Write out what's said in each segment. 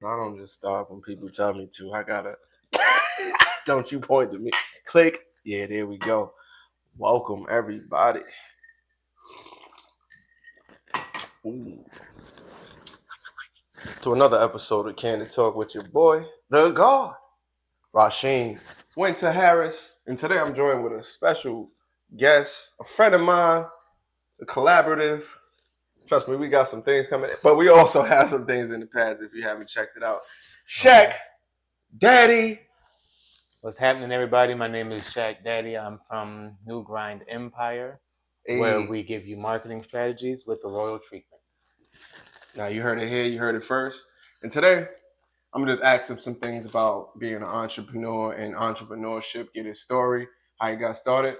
I don't just stop when people tell me to. I gotta. Don't you point to me. Click. Yeah, there we go. Welcome, everybody. Ooh. To another episode of Candid Talk with your boy, the God, Rasheen Winter Harris. And today I'm joined with a special guest, a friend of mine, a collaborative. Trust me, we got some things coming in, but we also have some things in the past if you haven't checked it out. Shaq, Daddie. What's happening, everybody? My name is Shaq Daddie. I'm from New Grind Empire, where Hey, we give you marketing strategies with the royal treatment. now you heard it here, you heard it first. And today, I'm gonna just ask him some things about being an entrepreneur and entrepreneurship, get his story, how he got started.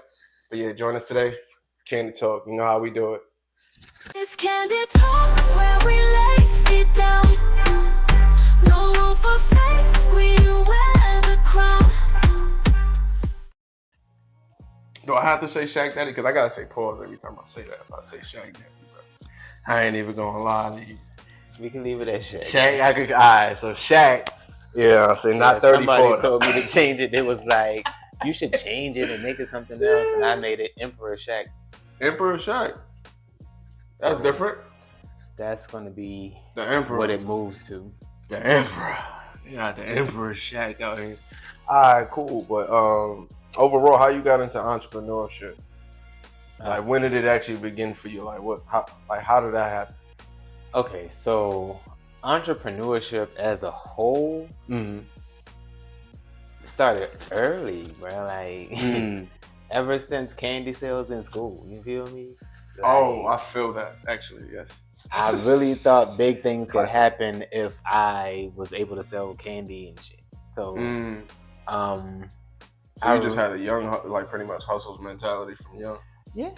But yeah, join us today. Candid Talk. You know how we do it. It's Candid Talk where we lay it down. No room for fakes, we wear the crown. Do I have to say Shaq Daddy? Because I gotta say pause every time I say that. If I say Shaq Daddy, bro. I ain't even gonna lie to you. We can leave it at Shaq. Shaq, I could. Alright, so Shaq. Yeah, I say not 34. Somebody told me to change it. It was like, you should change it and make it something else. And I made it Emperor Shaq. Emperor Shaq. That's So different. That's going to be The Emperor. what it moves to. The Emperor. Yeah, the Emperor Shaq out here. Alright, cool. But overall, how you got into entrepreneurship? Like, when did it actually begin for you? Like, what? How did that happen? Okay, so entrepreneurship as a whole started early, bro. Like ever since candy sales in school, you feel me? Like, Oh, I feel that actually. Yes. I really thought big things could Classic. happen if I was able to sell candy and shit. So, So you just had a young, like, pretty much hustles mentality from young. yeah.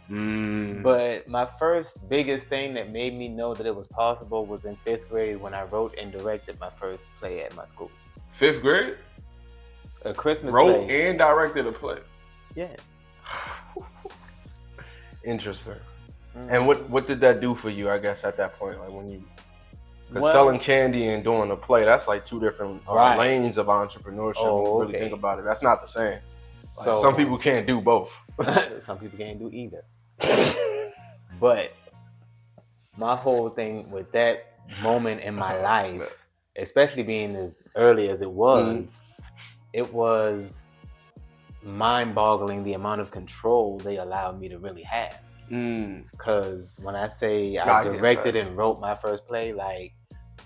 But But my first biggest thing that made me know that it was possible was in 5th grade when I wrote and directed my first play at my school. 5th grade, A Christmas wrote play. and directed a play. Yeah. Interesting. And what did that do for you? I guess at that point, like when you Well- selling candy and doing a play, that's like two different Right. lanes of entrepreneurship. Oh, when you really okay. think about it, that's not the same. Like, So some people can't do both. some people can't do either. But my whole thing with that moment in my life, especially being as early as it was mind-boggling the amount of control they allowed me to really have. Because when I say I directed and wrote my first play, like,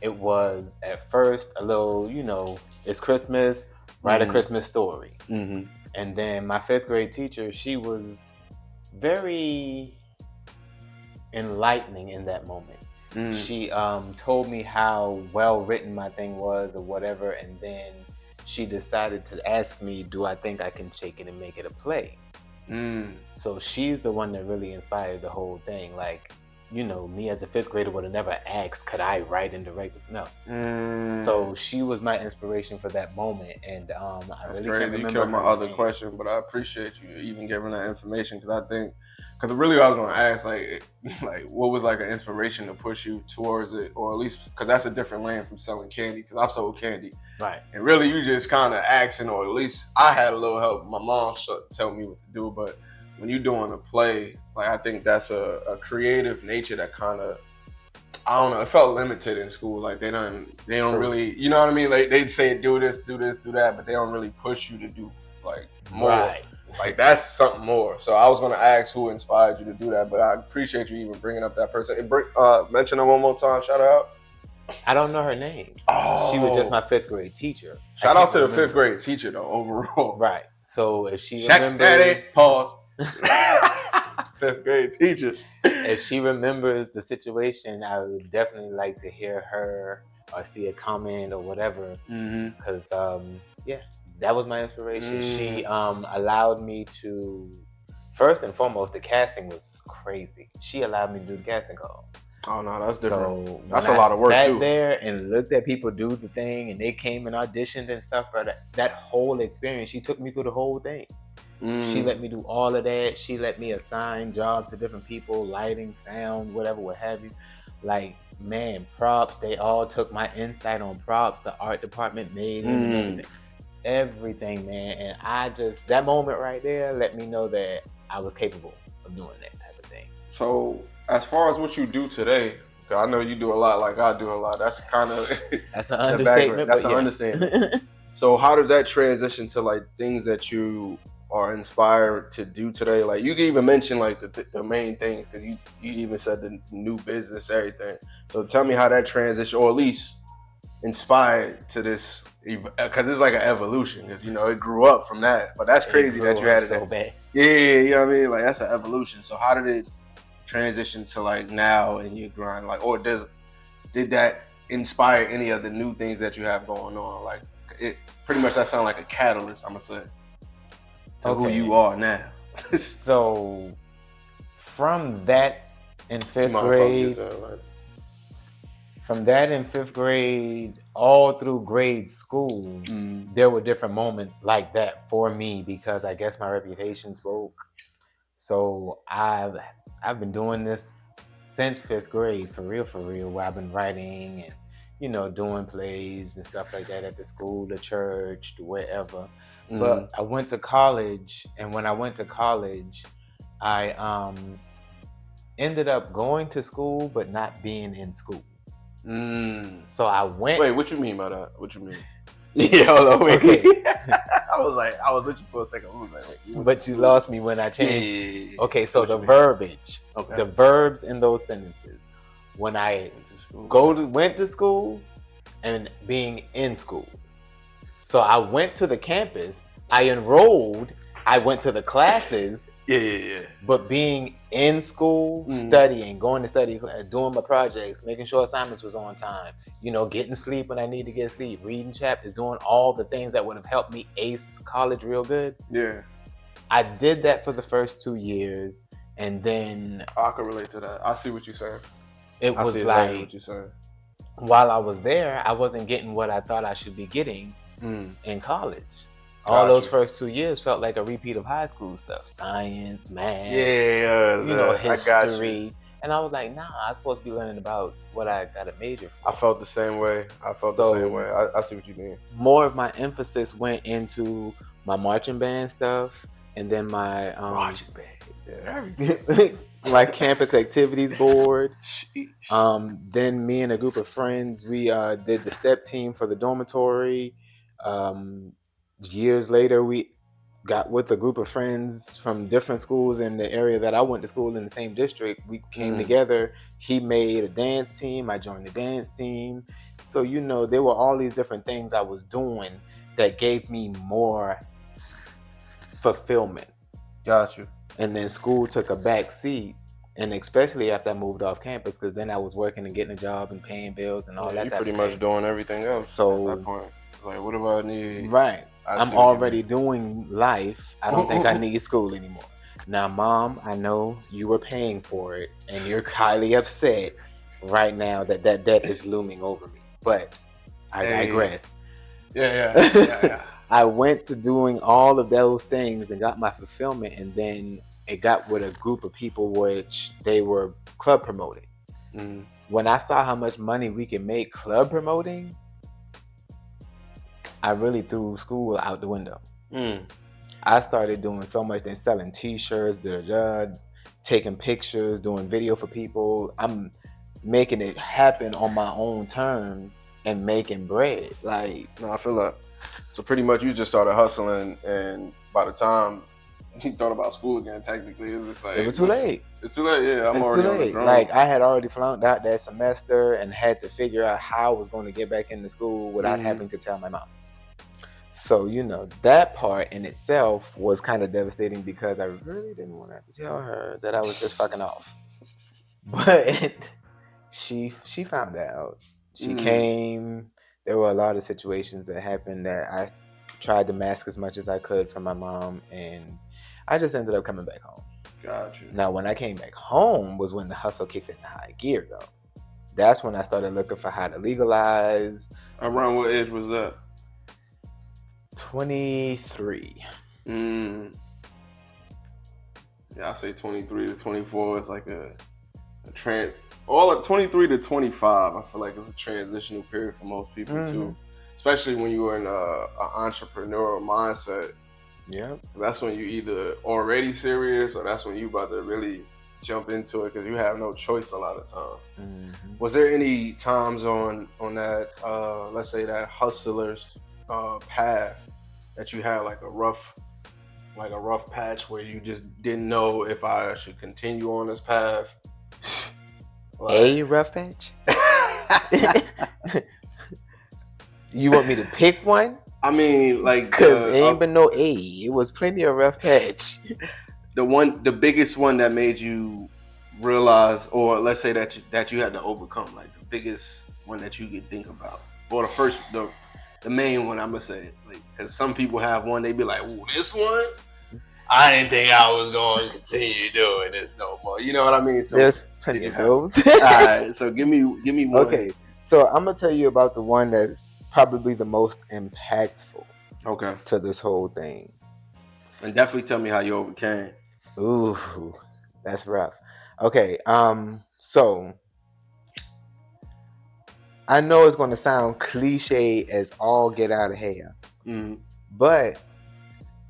it was at first a little, it's Christmas, write a Christmas story. And then my 5th grade teacher, she was very enlightening in that moment. She told me how well written my thing was or whatever, and then she decided to ask me, do I think I can take it and make it a play? So she's the one that really inspired the whole thing. Like, me as a 5th grader would have never asked, could I write and direct? No. So she was my inspiration for that moment, and I That's really crazy. can't remember You killed my her other name. question, but I appreciate you even giving that information because really I was gonna ask like what was like an inspiration to push you towards it, or at least because that's a different lane from selling candy. Because I've sold candy, Right. and really you just kind of asking, or at least I had a little help. My mom tell me what to do, but when you're doing a play, like I think that's a creative nature that kind of, I don't know, it felt limited in school. Like they don't True. really, you know what I mean? Like they'd say do this, do that, but they don't really push you to do like more. Right. Like that's something more. So I was gonna ask who inspired you to do that, but I appreciate you even bringing up that person. And mention her one more time. Shout out. I don't know her name. Oh, She was just my 5th grade teacher. Shout I out to can't the 5th remember. grade teacher though. Overall, Right. So if she Shaq remembers, Daddy. Pause. 5th grade teacher. if she remembers the situation, I would definitely like to hear her or see a comment or whatever. Because that was my inspiration. She allowed me to, first and foremost, the casting was crazy. She allowed me to do the casting call. Oh no, that's different. So That's a lot of work too. too. Sat there and looked at people do the thing, and they came and auditioned and stuff. But that whole experience, she took me through the whole thing. She let me do all of that. She let me assign jobs to different people, lighting, sound, whatever, what have you. Like, man, props. They all took my insight on props. The art department made it and everything. Everything, man. And I just, that moment right there let me know that I was capable of doing that type of thing. So, as far as what you do today, 'cause I know you do a lot like I do a lot. That's kind of that's an understatement. That's an understatement. So, how did that transition to like things that you are inspired to do today? Like, you can even mention like the main thing, because you even said the new business, everything. So, tell me how that transition, or at least inspired to this, because it's like an evolution. Because you know it grew up from that, but that's crazy that you had it so bad. Yeah, you know what I mean. Like that's an evolution. So, how did it transition to like now in your grind? Like, or did that inspire any of the new things that you have going on? Like, it pretty much that sounds like a catalyst, I'm gonna say, to who you are now. So from that in fifth grade, all through grade school, there were different moments like that for me, because I guess my reputation spoke. So I've been doing this since fifth grade, for real, where I've been writing and, you know, doing plays and stuff like that at the school, the church, wherever. But I went to college, and when I went to college, I ended up going to school but not being in school. So I went. Wait, what you mean by that? What you mean? Yeah, hold on, wait. Okay. I was with you for a second. But you lost me when I changed. Yeah. Okay, so the verbiage, the verbs in those sentences. When I went to school and being in school. So I went to the campus, I enrolled, I went to the classes. Yeah. But being in school, studying, going to study, doing my projects, making sure assignments was on time, you know, getting sleep when I need to get sleep, reading chapters, doing all the things that would have helped me ace college real good. Yeah. I did that for the first 2 years, and then I can relate to that. I see what you're saying. It was like, what you're saying. While I was there, I wasn't getting what I thought I should be getting in college. All those first 2 years felt like a repeat of high school stuff. Science, math, history. And I was like, nah, I'm supposed to be learning about what I got a major for. I felt the same way. I see what you mean. More of my emphasis went into my marching band stuff, and then my marching band, my campus activities board. Then me and a group of friends, we did the step team for the dormitory. Years later, we got with a group of friends from different schools in the area that I went to school in, the same district. We came together. He made a dance team. I joined the dance team. So, you know, there were all these different things I was doing that gave me more fulfillment. Got you. And then school took a back seat. And especially after I moved off campus, because then I was working and getting a job and paying bills and all that. You pretty much doing everything else so, at that point. Like, what do I need? Right. I'm already doing life. I don't think I need school anymore. Now, Mom, I know you were paying for it, and you're highly upset right now that debt is looming over me. But I digress. Yeah. I went to doing all of those things and got my fulfillment, and then it got with a group of people which they were club promoting. When I saw how much money we can make club promoting, I really threw school out the window. I started doing so much, then selling t-shirts, taking pictures, doing video for people. I'm making it happen on my own terms and making bread. Like, no, I feel that. So pretty much you just started hustling, and by the time you thought about school again, technically it was like it was too late. It's too late. Yeah, I'm already on the drum. Like, I had already flunked out that semester and had to figure out how I was going to get back into school without having to tell my mom. So, you know, that part in itself was kind of devastating, because I really didn't want to have to tell her that I was just fucking off. But she found out. She came. There were a lot of situations that happened that I tried to mask as much as I could from my mom, and I just ended up coming back home. Gotcha. Now, when I came back home was when the hustle kicked into high gear, though. That's when I started looking for how to legalize. Around what age was that? 23. Yeah, I say 23 to 24 is like a all of 23 to 25, I feel like it's a transitional period for most people too, especially when you are in an entrepreneurial mindset. Yeah. That's when you either already serious or that's when you about to really jump into it because you have no choice a lot of times. Was there any times on that let's say that hustler's path that you had like a rough patch where you just didn't know if I should continue on this path? A rough patch? You want me to pick one? I mean, like, because it ain't been no A. It was plenty of rough patch. The biggest one that made you realize, or let's say that you had to overcome, like the biggest one that you could think about, or the main one. I'm gonna say, like, because some people have one, they be like, "Ooh, this one, I didn't think I was going to continue doing this no more." You know what I mean? So there's plenty of those. All right, so give me one. Okay, so I'm gonna tell you about the one that's probably the most impactful. Okay. To this whole thing. And definitely tell me how you overcame. Ooh, that's rough. Okay, so I know it's gonna sound cliche as all get out of here, but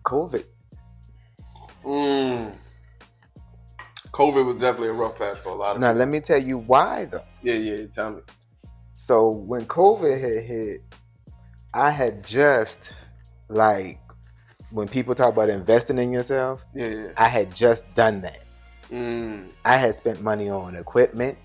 COVID. COVID was definitely a rough patch for a lot of people. Now, let me tell you why, though. Yeah, tell me. So, when COVID had hit, I had just, like, when people talk about investing in yourself, I had just done that. I had spent money on equipment.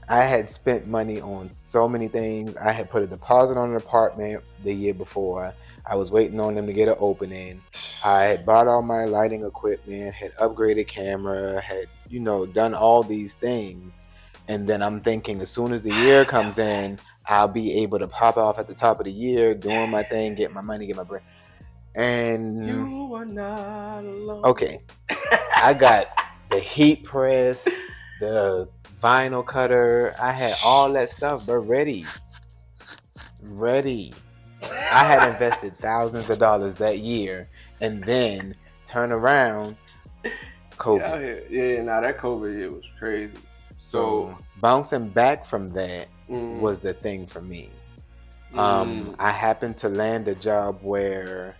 I had spent money on so many things. I had put a deposit on an apartment the year before. I was waiting on them to get an opening. I had bought all my lighting equipment, had upgraded camera, had, done all these things. And then I'm thinking as soon as the year comes in, I'll be able to pop off at the top of the year, doing my thing, get my money, get my bread. And you are not alone. Okay. I got the heat press, the vinyl cutter. I had all that stuff, but ready. I had invested thousands of dollars that year, and then turn around, COVID. Yeah, that COVID year was crazy. So bouncing back from that was the thing for me. I happened to land a job where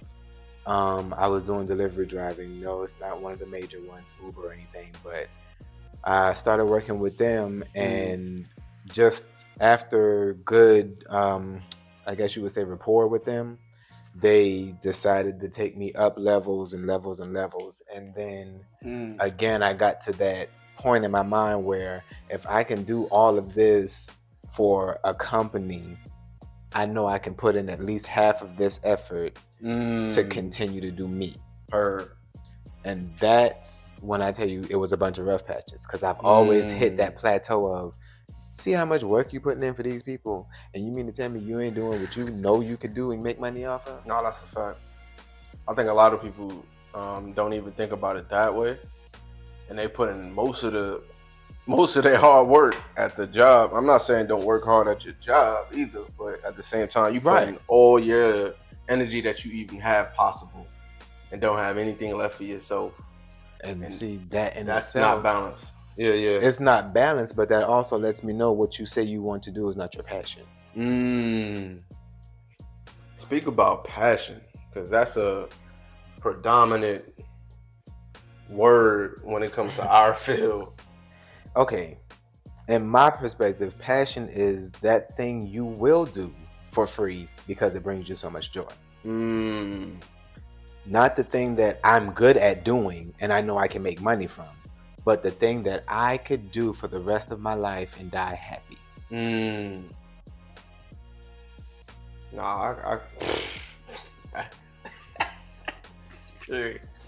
I was doing delivery driving. No, it's not one of the major ones, Uber or anything, but I started working with them, and just after good, I guess you would say, rapport with them, they decided to take me up levels and levels and levels. And then again, I got to that point in my mind where if I can do all of this for a company, I know I can put in at least half of this effort to continue to do me. And that's when I tell you it was a bunch of rough patches, because I've always hit that plateau of, see how much work you putting in for these people, and you mean to tell me you ain't doing what you know you could do and make money off of? No, that's a fact. I think a lot of people don't even think about it that way, and they put in most of their hard work at the job. I'm not saying don't work hard at your job either, but at the same time, you put in all your energy that you even have possible, and don't have anything left for yourself. And see, that in that's itself, not balanced. Yeah. It's not balanced, but that also lets me know what you say you want to do is not your passion. Speak about passion, because that's a predominant word when it comes to our field. Okay, in my perspective, passion is that thing you will do for free because it brings you so much joy. Not the thing that I'm good at doing and I know I can make money from, but the thing that I could do for the rest of my life and die happy.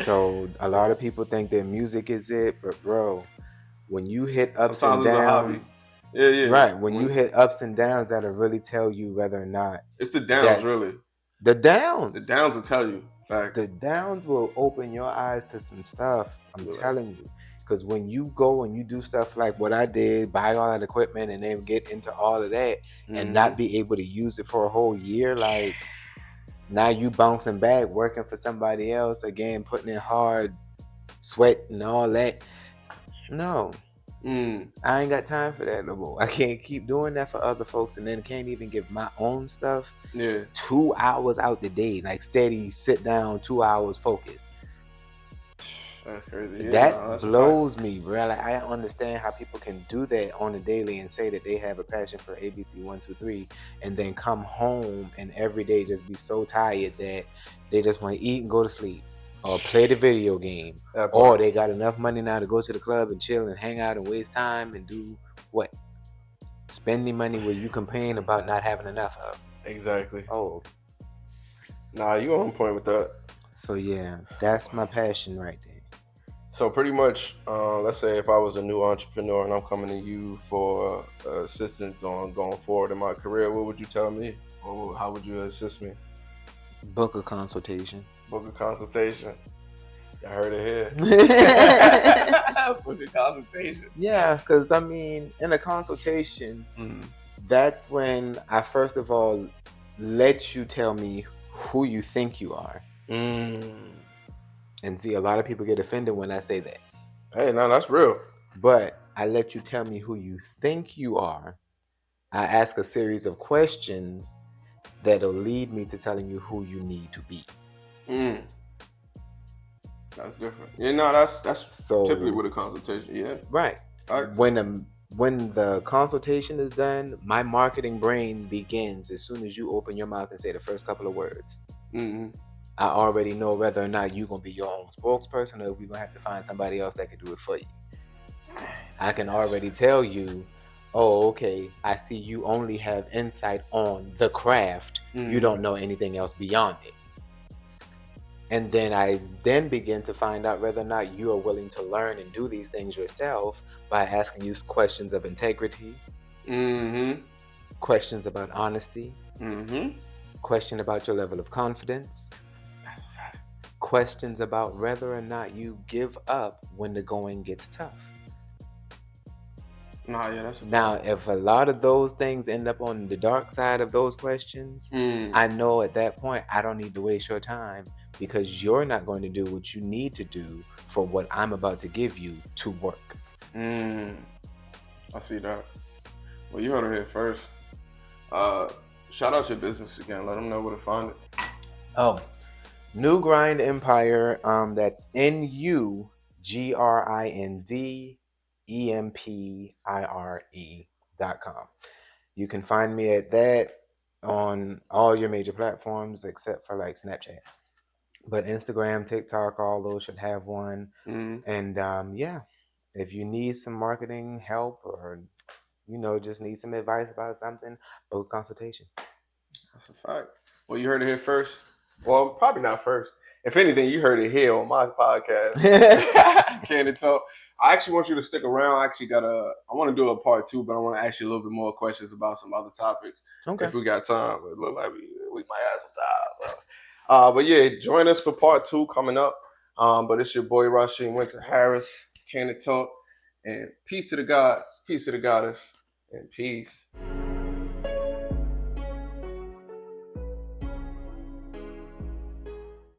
So a lot of people think that music is it, but bro, when you hit ups and downs, when you hit ups and downs, that'll really tell you whether or not it's the downs. Really, the downs will tell you. Fact. The downs will open your eyes to some stuff. I'm telling you, because when you go and you do stuff like what I did, buy all that equipment and then get into all of that and not be able to use it for a whole year, like now you bouncing back, working for somebody else again, putting in hard sweat and all that. No. I ain't got time for that no more. I can't keep doing that for other folks and then can't even give my own stuff 2 hours out the day, like steady sit down 2 hours focus. That's crazy. That blows me, bro. Like, I understand how people can do that on a daily and say that they have a passion for ABC 1, 2, 3, and then come home and every day just be so tired that they just want to eat and go to sleep, or play the video game, or they got enough money now to go to the club and chill and hang out and waste time and do what? Spending money where you complain about not having enough of. Exactly. Oh. Nah, you on point with that. So yeah, that's my passion right there. So pretty much, let's say if I was a new entrepreneur and I'm coming to you for assistance on going forward in my career, what would you tell me? Or how would you assist me? Book a consultation. Book a consultation. I heard it here. Book a consultation. Yeah, because I mean, in a consultation, that's when I first of all let you tell me who you think you are. And see, a lot of people get offended when I say that. Hey, no, that's real. But I let you tell me who you think you are. I ask a series of questions that'll lead me to telling you who you need to be. That's different. Yeah, no, that's so, typically with a consultation. Yeah, right. When the consultation is done, my marketing brain begins as soon as you open your mouth and say the first couple of words. I already know whether or not you're going to be your own spokesperson or we're going to have to find somebody else that can do it for you. I can already tell you, oh, okay, I see you only have insight on the craft. You don't know anything else beyond it. And then I begin to find out whether or not you are willing to learn and do these things yourself by asking you questions of integrity, questions about honesty, question about your level of confidence, questions about whether or not you give up when the going gets tough. Now, if a lot of those things end up on the dark side of those questions, I know at that point I don't need to waste your time because you're not going to do what you need to do for what I'm about to give you to work. I see that. Well, you heard it here first. Shout out your business again. Let them know where to find it. Oh, New Grind Empire. That's NUGRINDEMPIRE.com. You can find me at that on all your major platforms except for like Snapchat. But Instagram, TikTok, all those should have one. And yeah, if you need some marketing help or just need some advice about something, book a consultation. That's a fact. Well, you heard it here first. Well, probably not first. If anything, you heard it here on my podcast, Candid Talk. I actually want you to stick around. I want to do a part 2, but I want to ask you a little bit more questions about some other topics. Okay. If we got time. It look like we might have some time. So. But yeah, join us for part 2 coming up. But it's your boy Rasheen Winter Harris, Candid Talk. And peace to the God, peace to the goddess, and peace.